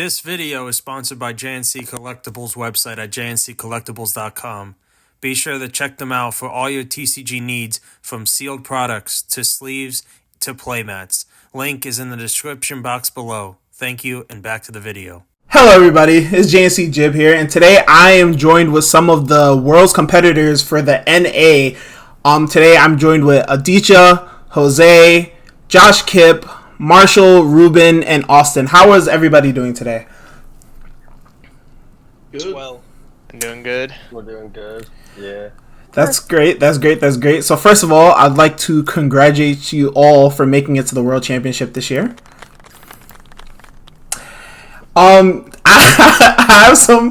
This video is sponsored by JNC Collectibles website at jnccollectibles.com. Be sure to check them out for all your TCG needs, from sealed products to sleeves to playmats. Link is in the description box below. Thank you, and back to the video. Hello everybody, it's JNC Jib here, and today I am joined with some of the world's competitors for the NA. Today I'm joined with Aditya, Jose, Josh Kip, Marshall, Ruben, and Austin. How is everybody doing today? Good. Well, I'm doing good. We're doing good. Yeah. That's great. So first of all, I'd like to congratulate you all for making it to the World Championship this year. I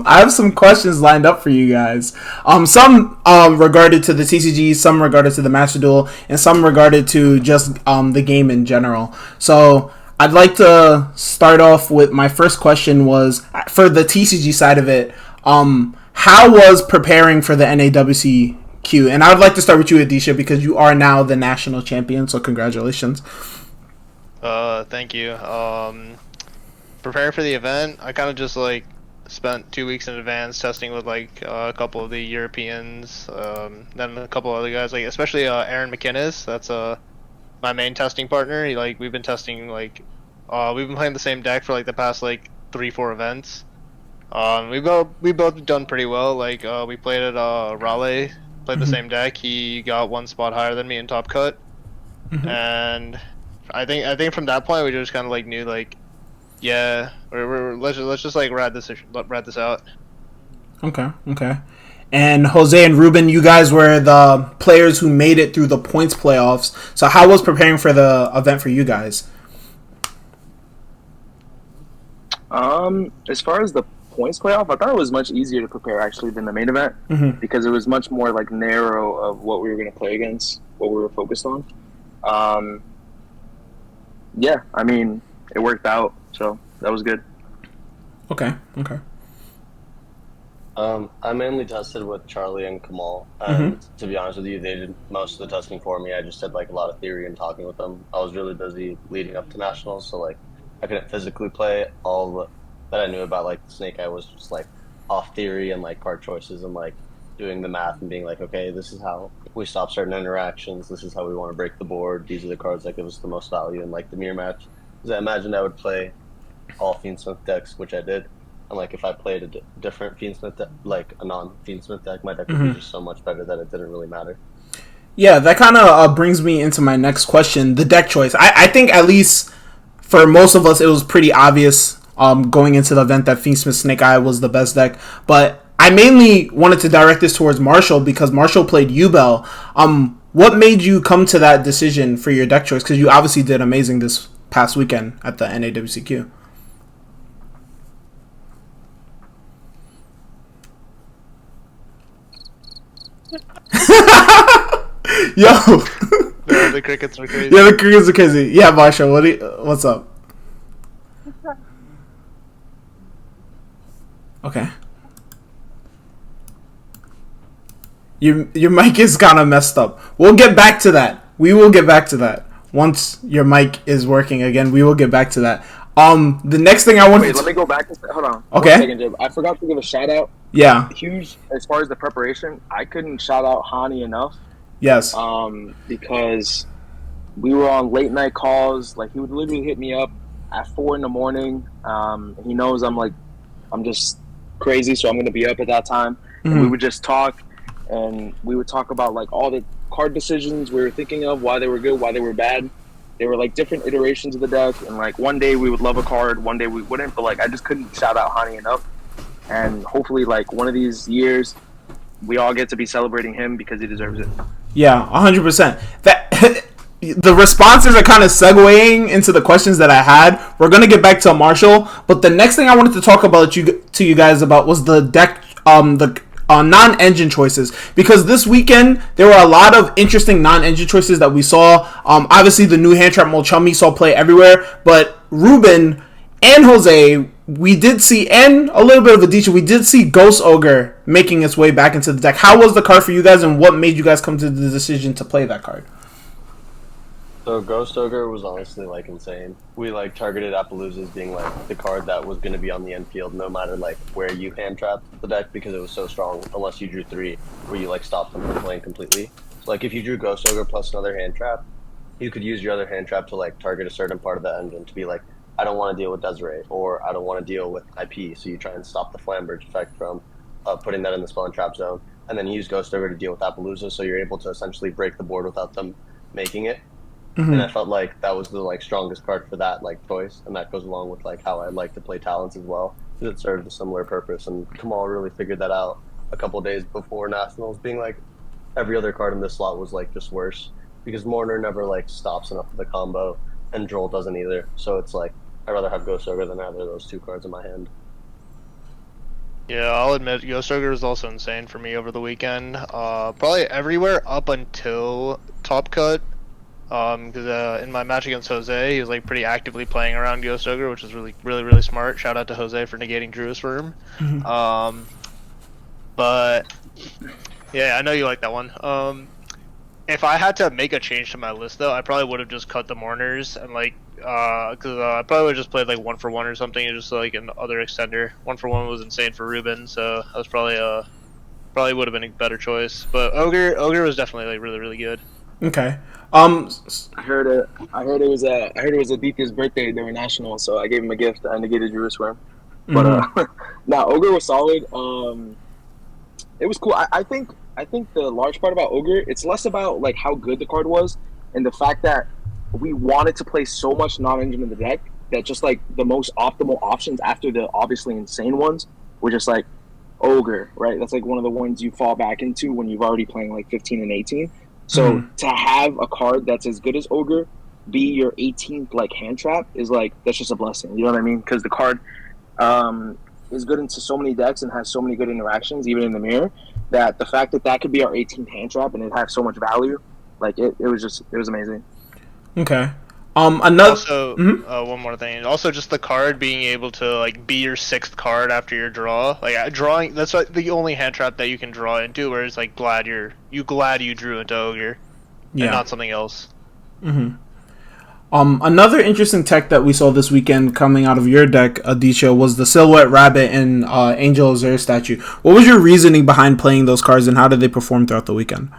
have some questions lined up for you guys. Some regarded to the TCG, some regarded to the Master Duel, and some regarded to just the game in general. So I'd like to start off with my first question was for the TCG side of it. How was preparing for the NAWCQ? And I would like to start with you, Adisha, because you are now the national champion. So congratulations. Thank you. Preparing for the event, I kind of just spent 2 weeks in advance testing with a couple of the Europeans, then a couple other guys, especially Aaron McInnes. That's my main testing partner. We've been testing we've been playing the same deck for the past 3-4 events. We both done pretty well. We played at Raleigh, played the same deck. He got one spot higher than me in top cut, and I think from that point we just kind of knew yeah, let's just ride this out. Okay. And Jose and Ruben, you guys were the players who made it through the points playoffs. So how was preparing for the event for you guys? As far as the points playoff, I thought it was much easier to prepare actually than the main event because it was much more narrow of what we were going to play against, what we were focused on. Yeah, I mean, it worked out. So that was good. Okay. I mainly tested with Charlie and Kamal, and to be honest with you, they did most of the testing for me. I just did a lot of theory and talking with them. I was really busy leading up to nationals, so I couldn't physically play. All that I knew about Snake Eye was just off theory and card choices and doing the math and being okay, this is how we stop certain interactions. This is how we want to break the board. These are the cards that give us the most value in the mirror match. Because I imagined I would play all Fiendsmith decks, which I did. And if I played a different Fiendsmith deck, a non-Fiendsmith deck, my deck would be just so much better that it didn't really matter. Yeah, that kind of brings me into my next question, the deck choice. I think at least for most of us, it was pretty obvious going into the event that Fiendsmith Snake Eye was the best deck. But I mainly wanted to direct this towards Marshall because Marshall played Ubel. What made you come to that decision for your deck choice? Because you obviously did amazing this past weekend at the NAWCQ. Yo. No, the crickets are crazy. Yeah, the crickets are crazy. Yeah, Marshall, what's up? Okay. Your mic is kind of messed up. We'll get back to that. We will get back to that. Once your mic is working again, we will get back to that. The next thing I want Wait, let me go back. Hold on. Okay. 1 second, Jib. I forgot to give a shout out. Yeah. Huge as far as the preparation. I couldn't shout out Hani enough. Yes. Because we were on late night calls. He would literally hit me up at 4 a.m. He knows I'm just crazy, so I'm gonna be up at that time. And we would just talk, and we would talk about all the card decisions we were thinking of, why they were good, why they were bad. They were different iterations of the deck, and one day we would love a card, one day we wouldn't, but I just couldn't shout out Hani enough. And hopefully one of these years we all get to be celebrating him because he deserves it. Yeah, 100%. That the responses are kind of segueing into the questions that I had. We're gonna get back to Marshall, but the next thing I wanted to talk about to you guys about was the deck, non-engine choices, because this weekend there were a lot of interesting non-engine choices that we saw. Obviously the new hand trap Molchummy saw play everywhere, but Ruben and Jose, we did see, and a little bit of Aditya, we did see Ghost Ogre making its way back into the deck. How was the card for you guys, and what made you guys come to the decision to play that card? So Ghost Ogre was honestly like insane. We like targeted Appaloosa as being like the card that was going to be on the end field no matter like where you hand trapped the deck because it was so strong unless you drew 3 where you like stopped them from playing completely. So like if you drew Ghost Ogre plus another hand trap, you could use your other hand trap to like target a certain part of the engine to be like, I don't want to deal with Desiree or I don't want to deal with IP. So you try and stop the Flamberge effect from putting that in the spawn trap zone, and then use Ghost Ogre to deal with Appaloosa. So you're able to essentially break the board without them making it. And I felt like that was the like strongest card for that like choice, and that goes along with like how I like to play Talents as well, because it served a similar purpose. And Kamal really figured that out a couple days before Nationals, being like every other card in this slot was like just worse because Mourner never like stops enough of the combo, and Droll doesn't either. So it's like I'd rather have Ghost Ogre than either of those 2 cards in my hand. Yeah, I'll admit Ghost Ogre was also insane for me over the weekend. Probably everywhere up until Top Cut. Because in my match against Jose, he was like pretty actively playing around Ghost Ogre, which was really smart. Shout out to Jose for negating Druid's Worm. But yeah, I know you like that one. If I had to make a change to my list though, I probably would have just cut the Mourners and like because I probably would have just played like 1-for-1 or something, and just like an other extender. 1-for-1 was insane for Ruben, so that was probably would have been a better choice. But Ogre was definitely like really good. Okay. I heard it was Aditya's birthday during Nationals, so I gave him a gift. I negated Jerusalem. But nah, Ogre was solid. It was cool. I think the large part about Ogre, it's less about like how good the card was and the fact that we wanted to play so much non-engine in the deck that just like the most optimal options after the obviously insane ones were just like Ogre, right? That's like one of the ones you fall back into when you've already playing like 15 and 18. So to have a card that's as good as Ogre be your 18th like hand trap is like, that's just a blessing. You know what I mean? Because the card is good into so many decks and has so many good interactions, even in the mirror, that the fact that that could be our 18th hand trap and it has so much value, like it was amazing. Okay. Another. Also, one more thing. Also, just the card being able to like be your 6th card after your draw. Like drawing, that's like the only hand trap that you can draw into. Where it's like glad you drew into Ogre, and not something else. Another interesting tech that we saw this weekend coming out of your deck, Aditya, was the Silhouette Rabbit and Angel Azure statue. What was your reasoning behind playing those cards, and how did they perform throughout the weekend?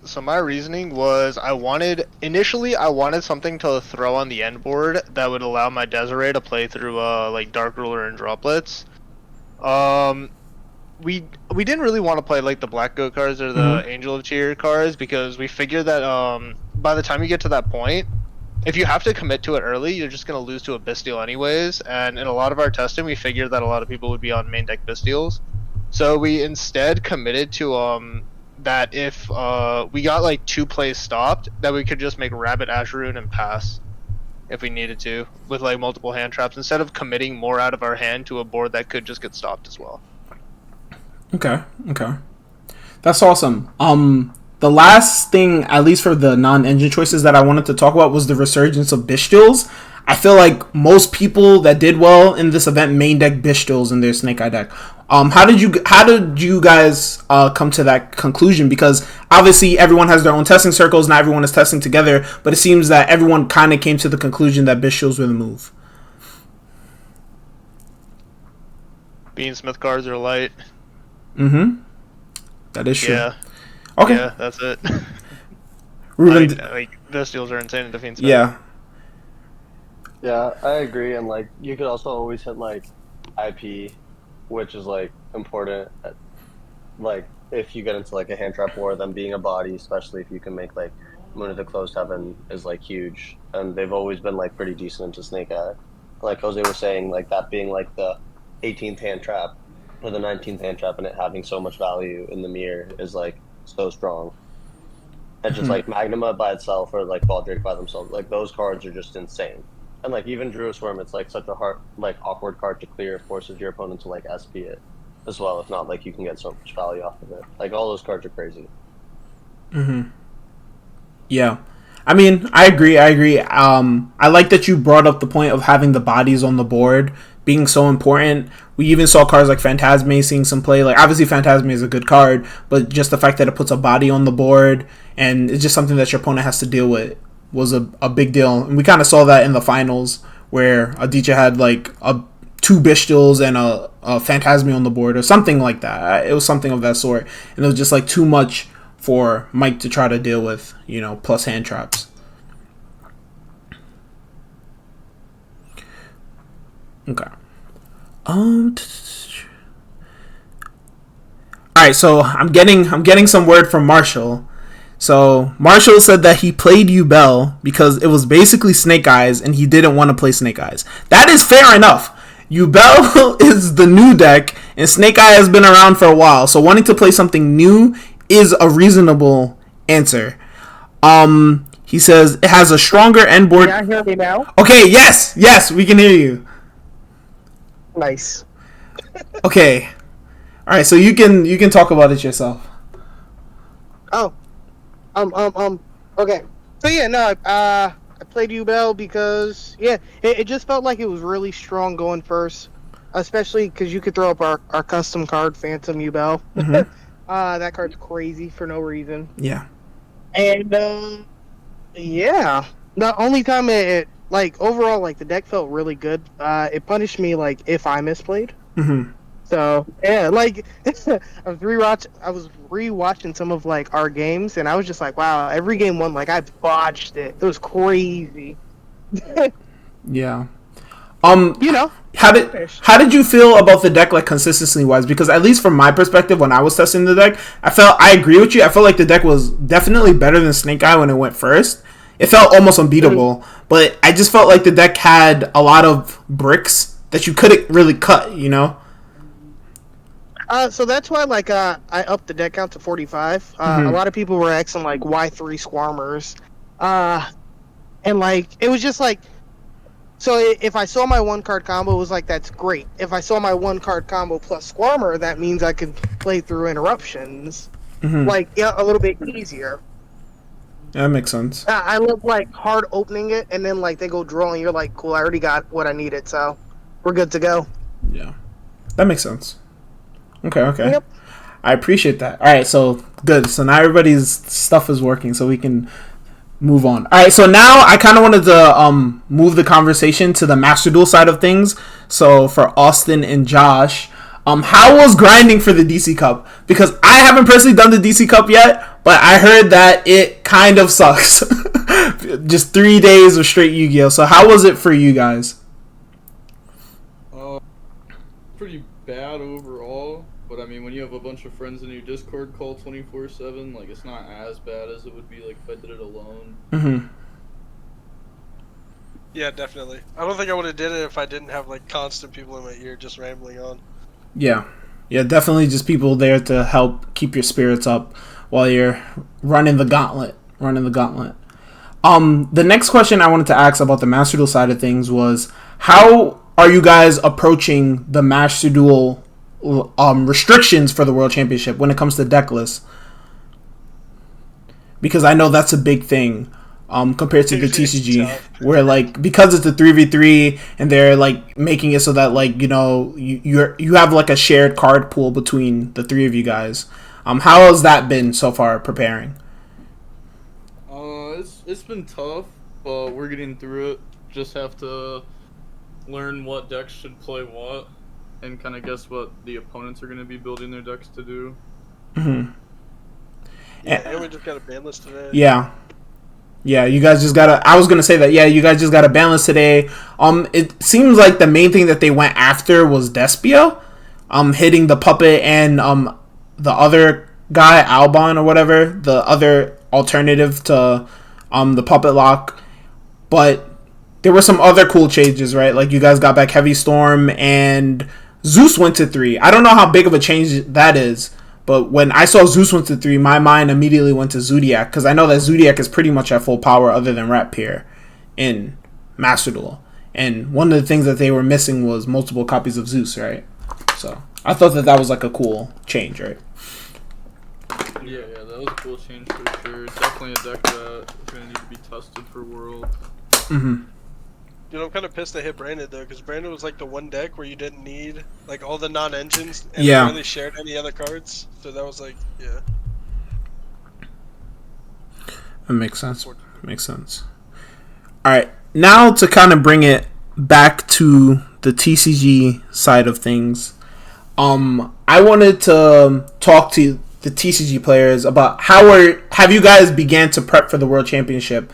So my reasoning was I wanted something to throw on the end board that would allow my Desiree to play through like Dark Ruler and Droplets. We didn't really want to play like the Black Goat cards or the Angel of Cheer cards because we figured that by the time you get to that point, if you have to commit to it early, you're just gonna lose to a Bestial anyways. And in a lot of our testing, we figured that a lot of people would be on main deck Bestials, so we instead committed to that if we got like 2 plays stopped, that we could just make Rabbit Asheroon and pass if we needed to with like multiple hand traps instead of committing more out of our hand to a board that could just get stopped as well. Okay. That's awesome. The last thing, at least for the non-engine choices that I wanted to talk about, was the resurgence of Bestials. I feel like most people that did well in this event main deck Bestials in their Snake Eye deck. How did you guys come to that conclusion? Because obviously everyone has their own testing circles, not everyone is testing together, but it seems that everyone kind of came to the conclusion that Bestials were the move. Bean Smith cards are light. That is true. Yeah. Okay. Yeah, that's it. Ruben, like Bestials are insane in defense. yeah. Yeah, I agree. And like you could also always hit like IP, which is like important. Like if you get into like a hand trap war, them being a body, especially if you can make like Moon of the Closed Heaven, is like huge. And they've always been like pretty decent into Snake Eye. Like Jose was saying, like that being like the 18th hand trap or the 19th hand trap, and it having so much value in the mirror is like so strong. And just like Magnuma by itself or like Baldrake by themselves, like those cards are just insane. And like even Druid Swarm, it's like such a hard, like awkward card to clear, forces your opponent to like SP it as well. If not, like you can get so much value off of it. Like all those cards are crazy. Yeah. I mean, I agree. I like that you brought up the point of having the bodies on the board being so important. We even saw cards like Phantasme seeing some play. Like, obviously Phantasme is a good card, but just the fact that it puts a body on the board and it's just something that your opponent has to deal with was a big deal. And we kind of saw that in the finals where Aditya had like two Bestials and a Phantasme on the board or something like that. It was something of that sort. And it was just like too much for Mike to try to deal with, plus hand traps. Okay. Alright, so I'm getting some word from Marshall. So Marshall said that he played Yubel because it was basically Snake Eyes and he didn't want to play Snake Eyes. That is fair enough. Yubel is the new deck and Snake Eye has been around for a while, so wanting to play something new is a reasonable answer. He says it has a stronger end board. Can you hear me now? Okay, yes, we can hear you. Nice. Okay. All right, so you can talk about it yourself. Oh. Okay. So yeah, no, I played Ubel because it just felt like it was really strong going first, especially because you could throw up our custom card, Phantom Ubel. Mm-hmm. That card's crazy for no reason. Yeah. And yeah, the only time it like overall like the deck felt really good. It punished me like if I misplayed. Mm-hmm. So yeah, like I was rewatching some of like our games, and I was just like, wow, every game one, like I botched it. It was crazy. Yeah. How How did you feel about the deck, like consistency wise? Because at least from my perspective, when I was testing the deck, I agree with you. I felt like the deck was definitely better than Snake Eye when it went first. It felt almost unbeatable, but I just felt like the deck had a lot of bricks that you couldn't really cut, So that's why, like, I upped the deck count to 45. A lot of people were asking, like, why 3 Squarmers? And, like, it was just, like, so if I saw my 1-card combo, it was like, that's great. If I saw my 1-card combo plus Squarmer, that means I could play through interruptions, like, a little bit easier. Yeah, that makes sense. I love, like, hard opening it, and then, like, they go draw, and you're like, cool, I already got what I needed, so we're good to go. Yeah. That makes sense. Okay. Yep. I appreciate that. All right, so good. So now everybody's stuff is working, so we can move on. All right, so now I kind of wanted to move the conversation to the Master Duel side of things. So for Austin and Josh, how was grinding for the DC Cup? Because I haven't personally done the DC Cup yet, but I heard that it kind of sucks. Just 3 days of straight Yu-Gi-Oh! So how was it for you guys? Pretty bad overall. But I mean, when you have a bunch of friends in your Discord call 24/7, like it's not as bad as it would be like if I did it alone. Mm-hmm. Yeah, definitely. I don't think I would have did it if I didn't have like constant people in my ear just rambling on. Yeah, definitely just people there to help keep your spirits up while you're running the gauntlet. The next question I wanted to ask about the Master Duel side of things was, how are you guys approaching the Master Duel restrictions for the World Championship when it comes to deck lists? Because I know that's a big thing compared to the TCG, where like because it's a 3v3 and they're like making it so that like you have like a shared card pool between the 3 of you guys. How has that been so far preparing? It's been tough, but we're getting through it. Just have to learn what decks should play what, and kind of guess what the opponents are going to be building their decks to do. Mm-hmm. Yeah, we just got a ban list today. Yeah, you guys just got a... I was going to say that, you guys just got a ban list today. It seems like the main thing that they went after was Despia, hitting the puppet and the other guy, Albon or whatever, the other alternative to the puppet lock. But there were some other cool changes, right? Like you guys got back Heavy Storm and Zeus went to 3. I don't know how big of a change that is, but when I saw Zeus went to 3, my mind immediately went to Zodiac, because I know that Zodiac is pretty much at full power other than Rat Pier in Master Duel. And one of the things that they were missing was multiple copies of Zeus, right? So I thought that was like a cool change, right? Yeah, that was a cool change for sure. Definitely a deck that is going to need to be tested for World. Mm-hmm. Dude, I'm kind of pissed I hit Brandon though, because Brandon was like the one deck where you didn't need like all the non-engines and Yeah. it really shared any other cards. So that was like, yeah. That makes sense. Makes sense. All right, now to kind of bring it back to the TCG side of things, I wanted to talk to the TCG players about have you guys began to prep for the World Championship,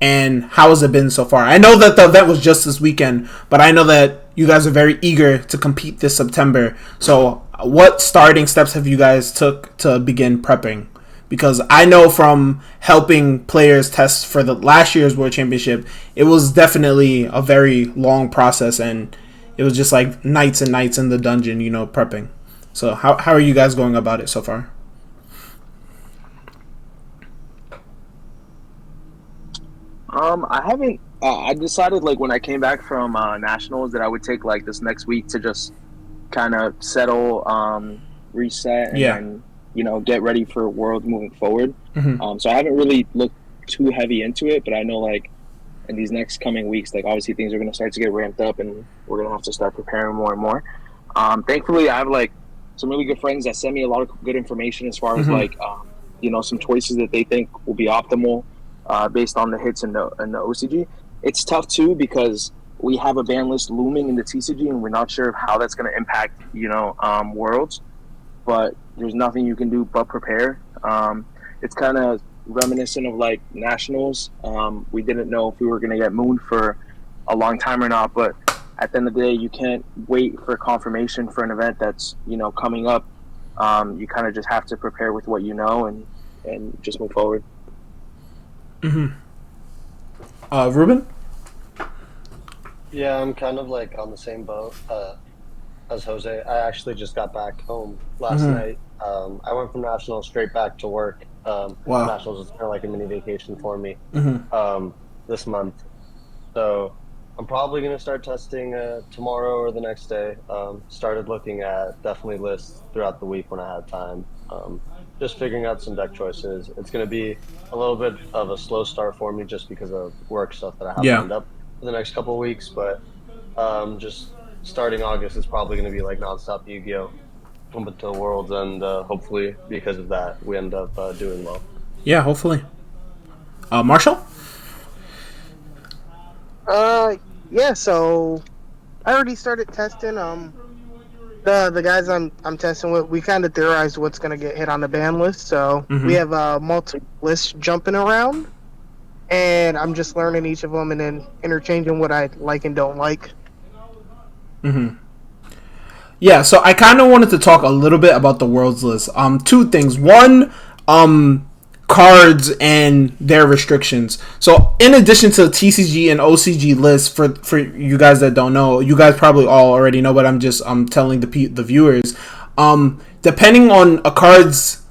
and how has it been so far? I know that the event was just this weekend, but I know that you guys are very eager to compete this September. So, what starting steps have you guys took to begin prepping? Because I know from helping players test for the last year's World Championship, it was definitely a very long process, and it was just like nights and nights in the dungeon, prepping. So how are you guys going about it so far? I haven't. I decided like when I came back from nationals that I would take like this next week to just kind of settle, reset, and then get ready for World moving forward. Mm-hmm. So I haven't really looked too heavy into it, but I know like in these next coming weeks, like obviously things are going to start to get ramped up, and we're going to have to start preparing more and more. Thankfully, I have like some really good friends that send me a lot of good information as far as like some choices that they think will be optimal based on the hits and the OCG. It's tough too because we have a ban list looming in the TCG, and we're not sure how that's going to impact Worlds. But there's nothing you can do but prepare. It's kind of reminiscent of like nationals. We didn't know if we were going to get mooned for a long time or not, but at the end of the day, you can't wait for confirmation for an event that's coming up. You kind of just have to prepare with what you know and just move forward. Mm-hmm. Ruben? Yeah, I'm kind of like on the same boat as Jose. I actually just got back home last night. I went from nationals straight back to work. Wow. Nationals was kind of like a mini vacation for me this month. So I'm probably going to start testing tomorrow or the next day. Started looking at definitely lists throughout the week when I had time. Just figuring out some deck choices. It's going to be a little bit of a slow start for me just because of work stuff that I have lined up for the next couple of weeks. But just starting August is probably going to be like nonstop Yu-Gi-Oh! Until Worlds, and hopefully because of that we end up doing well. Yeah, hopefully. Marshall? Yeah, so I already started testing. The guys I'm testing with, we kind of theorized what's gonna get hit on the ban list. So we have multiple lists jumping around, and I'm just learning each of them and then interchanging what I like and don't like. Yeah, so I kind of wanted to talk a little bit about the Worlds list. Two things. One, cards and their restrictions. So in addition to the TCG and OCG lists, for you guys that don't know, you guys probably all already know, but I'm telling the viewers. Depending on a card's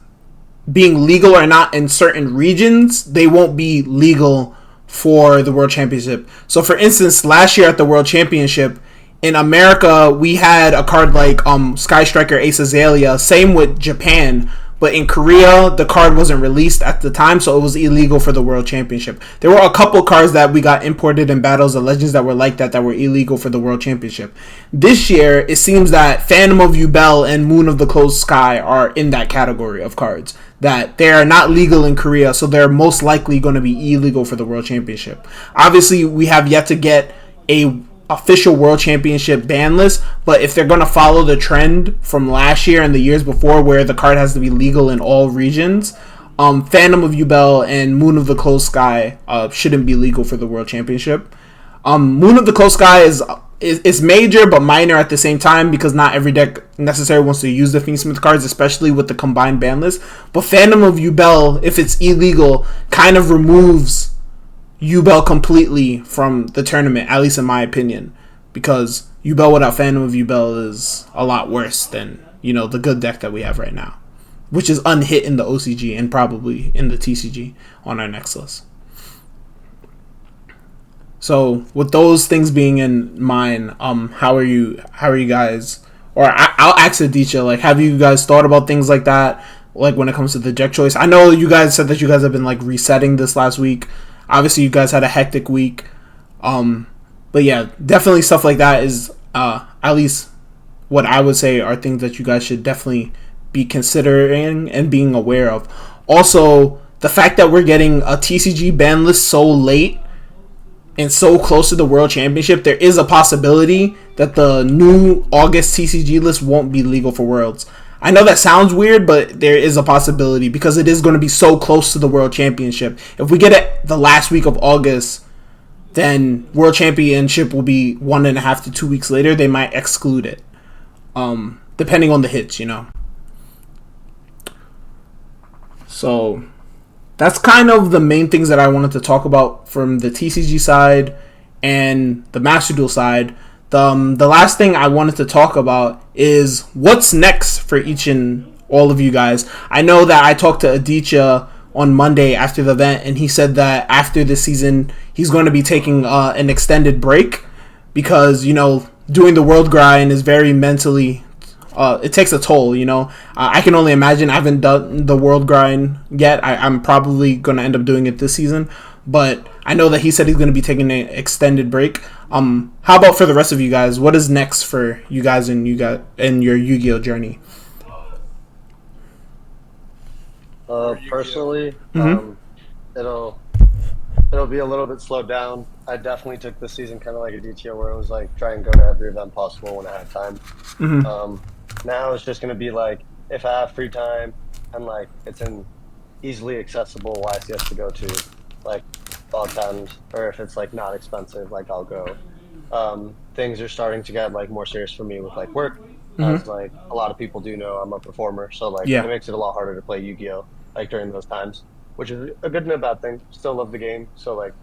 being legal or not in certain regions, they won't be legal for the World Championship. So for instance, last year at the World Championship, in America, we had a card like Sky Striker Ace Azalea. Same with Japan. But in Korea, the card wasn't released at the time, so it was illegal for the World Championship. There were a couple cards that we got imported in Battles of Legends that were like that were illegal for the World Championship. This year, it seems that Phantom of Yubel and Moon of the Closed Sky are in that category of cards. That they are not legal in Korea, so they're most likely going to be illegal for the World Championship. Obviously, we have yet to get a official World Championship ban list, but if they're going to follow the trend from last year and the years before where the card has to be legal in all regions, Phantom of Yubel and Moon of the Closed Sky shouldn't be legal for the World Championship. Moon of the Closed Sky is major but minor at the same time because not every deck necessarily wants to use the Fiendsmith cards, especially with the combined ban list. But Phantom of Yubel, if it's illegal, kind of removes Yubel completely from the tournament, at least in my opinion, because Yubel without Phantom of Yubel is a lot worse than the good deck that we have right now, which is unhit in the OCG and probably in the TCG on our next list. So with those things being in mind, how are you guys? Or I'll ask Aditya, like, have you guys thought about things like that, like when it comes to the deck choice? I know you guys said that you guys have been like resetting this last week. Obviously, you guys had a hectic week. But yeah, definitely stuff like that is at least what I would say are things that you guys should definitely be considering and being aware of. Also, the fact that we're getting a TCG ban list so late and so close to the World Championship, there is a possibility that the new August TCG list won't be legal for Worlds. I know that sounds weird, but there is a possibility because it is going to be so close to the World Championship. If we get it the last week of August, then World Championship will be 1.5 to 2 weeks later. They might exclude it, depending on the hits, you know. So that's kind of the main things that I wanted to talk about from the TCG side and the Master Duel side. The last thing I wanted to talk about is what's next for each and all of you guys. I know that I talked to Aditya on Monday after the event, and he said that after this season, he's going to be taking an extended break because, you know, doing the world grind is very mentally... it takes a toll, you know. I can only imagine. I haven't done the world grind yet. I'm probably going to end up doing it this season. But I know that he said he's going to be taking an extended break. How about for the rest of you guys? What is next for you guys and your Yu-Gi-Oh journey? Personally, it'll be a little bit slowed down. I definitely took this season kind of like a DTO where it was like try and go to every event possible when I had time. Now it's just going to be like if I have free time and like it's an easily accessible YCS to go to, like I'll attend, or if it's like not expensive, like I'll go. Things are starting to get like more serious for me with like work, as like a lot of people do know I'm a performer, so like it makes it a lot harder to play Yu-Gi-Oh like during those times, which is a good and a bad thing. Still love the game, so like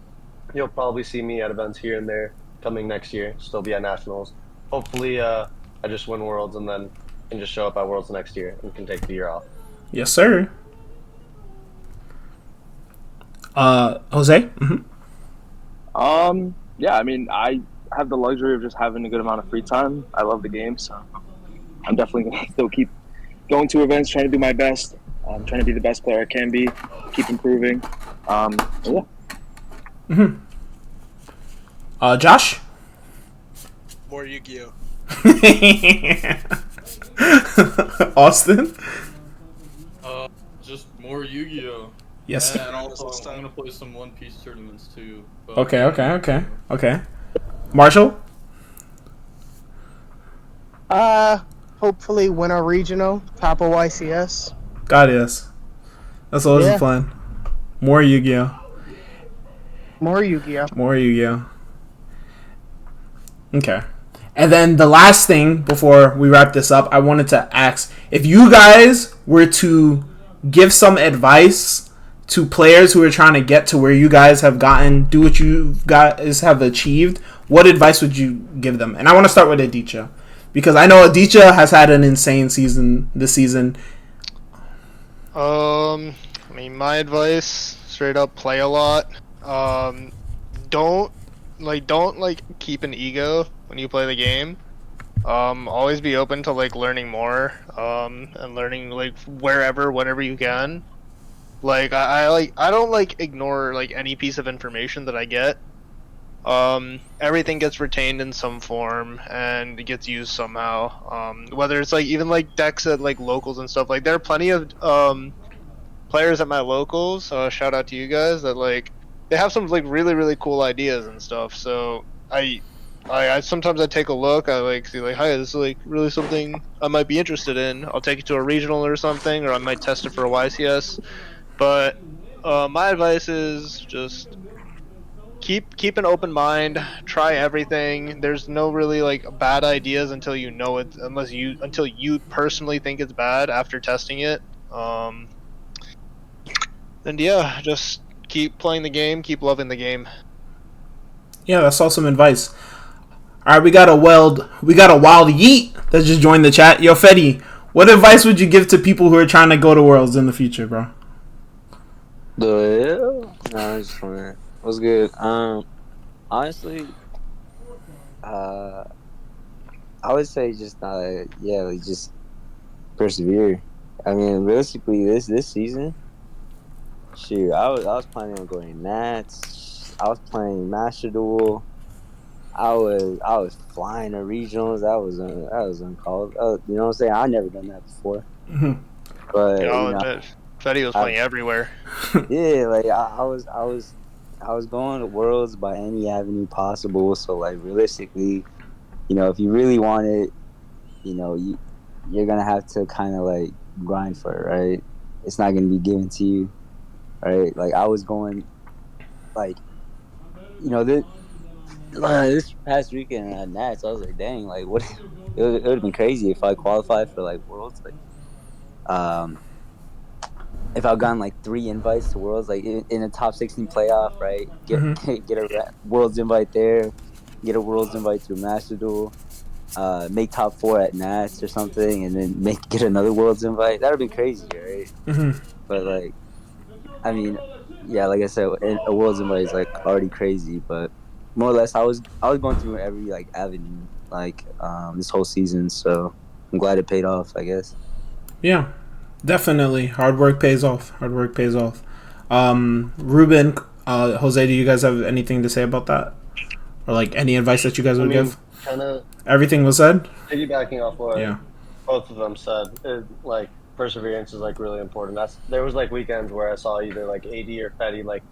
you'll probably see me at events here and there coming next year. Still be at nationals. Hopefully, I just win Worlds and then can just show up at Worlds next year and can take the year off. Yes, sir. Jose? Yeah, I mean, I have the luxury of just having a good amount of free time. I love the game, so I'm definitely going to still keep going to events, trying to do my best, trying to be the best player I can be, keep improving. Yeah. Josh? More Yu-Gi-Oh. Austin? Just more Yu-Gi-Oh. Yes. And also, I'm gonna play some One Piece tournaments too. But Okay. Marshall? Hopefully win a regional, top of YCS. God, yes. That's always the plan. More Yu-Gi-Oh. More Yu-Gi-Oh. More Yu-Gi-Oh. Okay. And then the last thing before we wrap this up, I wanted to ask if you guys were to give some advice to players who are trying to get to where you guys have gotten, do what you guys have achieved, what advice would you give them? And I want to start with Aditya, because I know Aditya has had an insane season this season. I mean, my advice, straight up, play a lot. Don't keep an ego when you play the game. Always be open to like learning more, and learning like whenever you can. Like I don't like ignore like any piece of information that I get. Everything gets retained in some form and it gets used somehow. Whether it's like even like decks at like locals and stuff. Like there are plenty of players at my locals. Shout out to you guys that like they have some like really cool ideas and stuff. So I sometimes I take a look. I like see like, hey, this is like really something I might be interested in. I'll take it to a regional or something, or I might test it for a YCS. But my advice is just keep an open mind. Try everything. There's no really like bad ideas until you know it, until you personally think it's bad after testing it. And yeah, just keep playing the game. Keep loving the game. Yeah, that's awesome advice. All right, we got a wild yeet that just joined the chat. Yo, Fetty, what advice would you give to people who are trying to go to Worlds in the future, bro? Nah, I just wondering. What's good? Honestly, I would say just just persevere. I mean, realistically, this season, shoot, I was planning on going Nats. I was playing Master Duel. I was flying to regionals. That was uncalled. You know what I'm saying? I never done that before. But Yeah, you I'll know, admit, Fetty was I, playing everywhere. yeah, like I was going to Worlds by any avenue possible. So like realistically, if you really want it, you're gonna have to kind of like grind for it, right? It's not gonna be given to you, right? Like I was going, like this past weekend at Nats, I was like, dang, like what? It would have been crazy if I qualified for like Worlds, like if I've gotten like 3 invites to Worlds, like in a top 16 playoff, right? Get get a Worlds invite there, get a Worlds invite to a Master Duel, make top 4 at Nats or something, and then get another Worlds invite. That would be crazy, right? But like, I mean, yeah, like I said, a Worlds invite is like already crazy, but more or less, I was going through every like avenue like this whole season, so I'm glad it paid off, I guess. Yeah, definitely. Hard work pays off. Hard work pays off. Ruben, Jose, do you guys have anything to say about that? Or like any advice that you guys would give? kind of Everything was said? piggybacking off what Yeah. both of them said, like perseverance is like really important. There was like weekends where I saw either like AD or Fetty like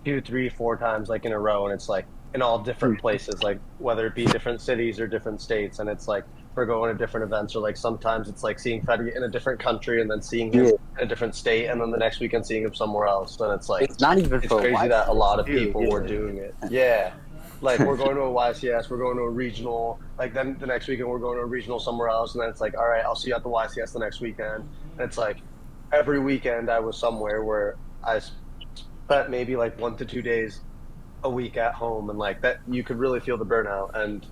2, 3, 4 times like in a row, and it's like in all different places, like whether it be different cities or different states, and it's like we're going to different events, or like sometimes it's like seeing Fetty in a different country and then seeing him Yeah, in a different state, and then the next weekend seeing him somewhere else. And it's like it's not even it's for crazy that a lot YCS of too. people were doing it. Yeah. Like we're going to a YCS, we're going to a regional. Like then the next weekend we're going to a regional somewhere else, and then it's like, all right, I'll see you at the YCS the next weekend. And it's like every weekend I was somewhere where I spent maybe like 1 to 2 days a week at home, and like that you could really feel the burnout. And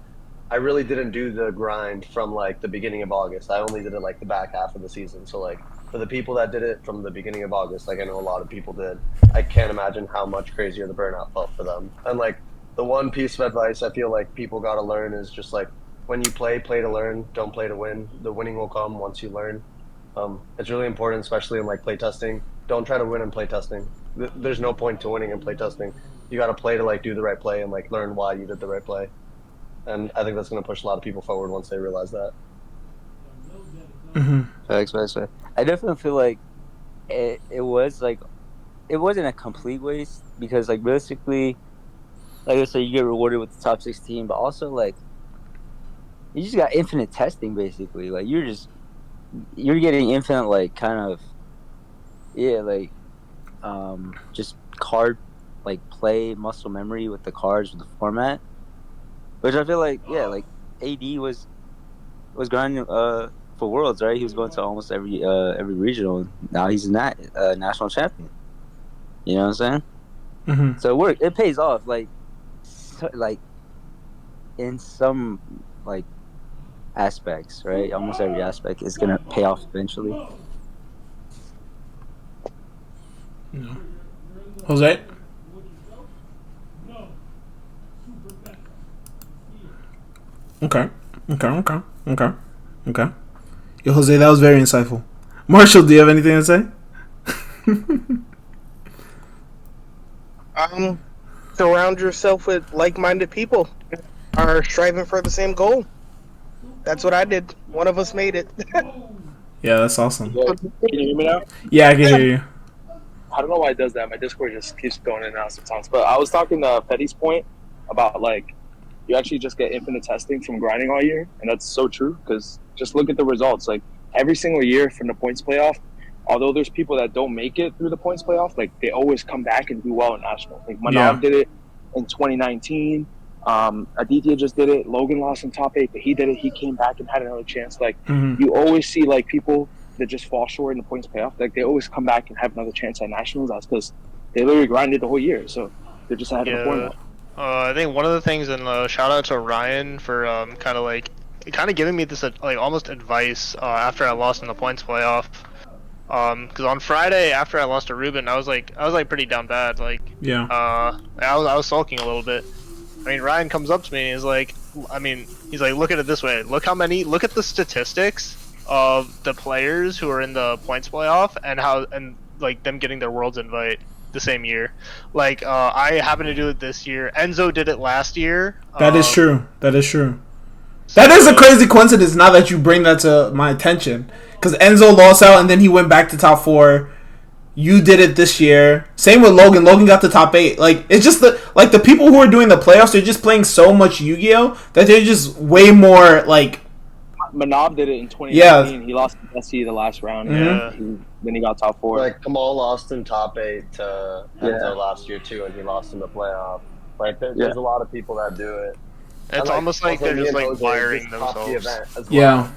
I really didn't do the grind from like the beginning of August. I only did it like the back half of the season. So like for the people that did it from the beginning of August, like I know a lot of people did. I can't imagine how much crazier the burnout felt for them. And like the one piece of advice I feel like people got to learn is just like when you play to learn, don't play to win. The winning will come once you learn. It's really important, especially in like playtesting. Don't try to win in playtesting. There's no point to winning in playtesting. You got to play to like do the right play and like learn why you did the right play. And I think that's going to push a lot of people forward once they realize that. Facts. I definitely feel like it was like it wasn't a complete waste because like realistically, like I said, you get rewarded with the top 16, but also like you just got infinite testing basically. Like you're getting infinite like kind of like just card like play muscle memory with the cards with the format, which I feel like like AD was grinding for Worlds, right? He was going to almost every regional. Now he's a national champion. You know what I'm saying? So it pays off like in some like aspects, right? Almost every aspect is gonna pay off eventually. Jose? Okay. Yo, Jose, that was very insightful. Marshall, do you have anything to say? Surround yourself with like-minded people are striving for the same goal. That's what I did. One of us made it. Yeah, that's awesome. Can you hear me now? Yeah, I can hear you. I don't know why it does that. My Discord just keeps going in and out sometimes. But I was talking to Petty's point about like you actually just get infinite testing from grinding all year, and that's so true because just look at the results. Like every single year from the points playoff, although there's people that don't make it through the points playoff, like they always come back and do well in nationals. Like Manav did it in 2019. Aditya just did it. Logan lost in top 8, but he did it. He came back and had another chance. Like you always see like people that just fall short in the points playoff. Like they always come back and have another chance at nationals. That's because they literally grinded the whole year. So they're just ahead of the format. I think one of the things, and shout out to Ryan for kind of giving me this like almost advice after I lost in the points playoff. Because on Friday after I lost to Ruben, I was like pretty down bad. Like I was sulking a little bit. I mean, Ryan comes up to me and he's like, look at it this way. Look at the statistics of the players who are in the points playoff and like them getting their Worlds invite. the same year. Like I happened to do it this year. Enzo did it last year. That is true. That is true. That is a crazy coincidence now that you bring that to my attention. Because Enzo lost out and then he went back to top 4. You did it this year. Same with Logan. Logan got the top 8. Like, it's just the people who are doing the playoffs, they're just playing so much Yu-Gi-Oh! That they're just way more, like... Manob did it in 2019. Yeah. He lost to Messi the last round. Yeah. Then he got top 4. Like Kamal lost in top 8 to Enzo last year too, and he lost in the playoff. Like there's a lot of people that do it. It's almost like they're just like wiring themselves. The event as well. Yeah.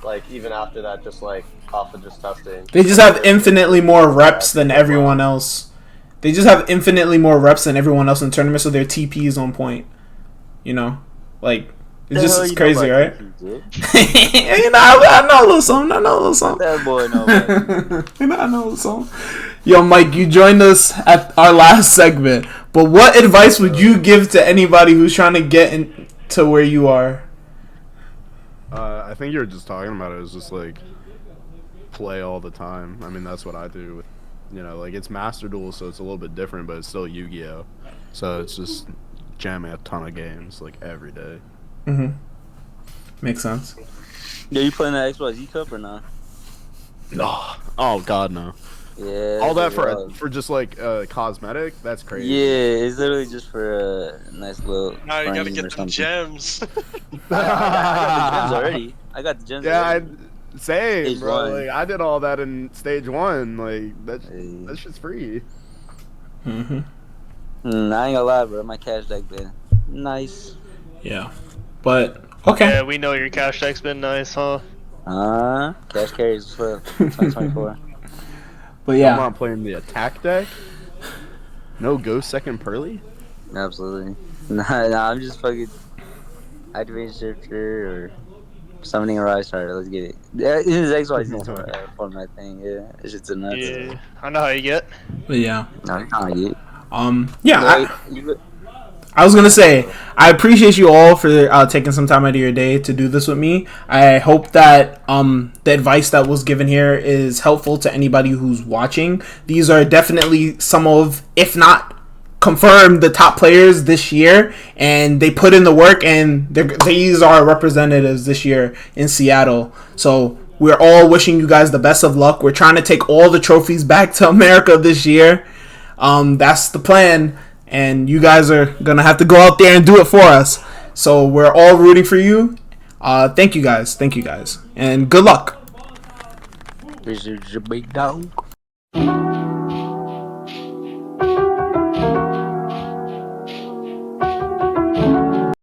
Like even after that, just like off of just testing. They just have infinitely more reps than everyone else. They just have infinitely more reps than everyone else in tournaments, so their TP is on point. You know? Like, it's crazy, right? You know, I know a little something. That boy know, man. You know, I know a little something. Yo, Mike, you joined us at our last segment, but what advice would you give to anybody who's trying to get into where you are? I think you were just talking about it. It's just like play all the time. I mean, that's what I do. Like it's Master Duel, so it's a little bit different, but it's still Yu-Gi-Oh. So it's just jamming a ton of games like every day. Mm-hmm. Makes sense. Yeah, you playing that XYZ Cup or not? No. Oh God, no. Yeah. All that for just like cosmetic? That's crazy. Yeah, it's literally just for a nice little. Now you gotta frame or get them something. gems. I got the gems already. I got the gems. Yeah, already. same, Stage bro. 1. Like I did all that in stage 1. Like that's just free. Mm-hmm. I ain't gonna lie, bro. My cash deck been nice. Yeah. But, okay. Yeah, we know your cash deck's been nice, huh? Cash carries as well. 2024. But yeah. I'm not playing the attack deck. No ghost second Pearly? Absolutely. Nah, I'm just fucking activating shifter or summoning a rise starter. Let's get it. Yeah, this is XYZ format thing. Yeah, it's just a nuts. Yeah, I know how you get. But yeah. No, you can't get. Yeah. I was gonna say, I appreciate you all for taking some time out of your day to do this with me. I hope that the advice that was given here is helpful to anybody who's watching. These are definitely some of, if not confirmed, the top players this year, and they put in the work, and these are representatives this year in Seattle. So we're all wishing you guys the best of luck. We're trying to take all the trophies back to America this year. That's the plan. And you guys are going to have to go out there and do it for us. So we're all rooting for you. Thank you guys. And good luck. This is your big dog.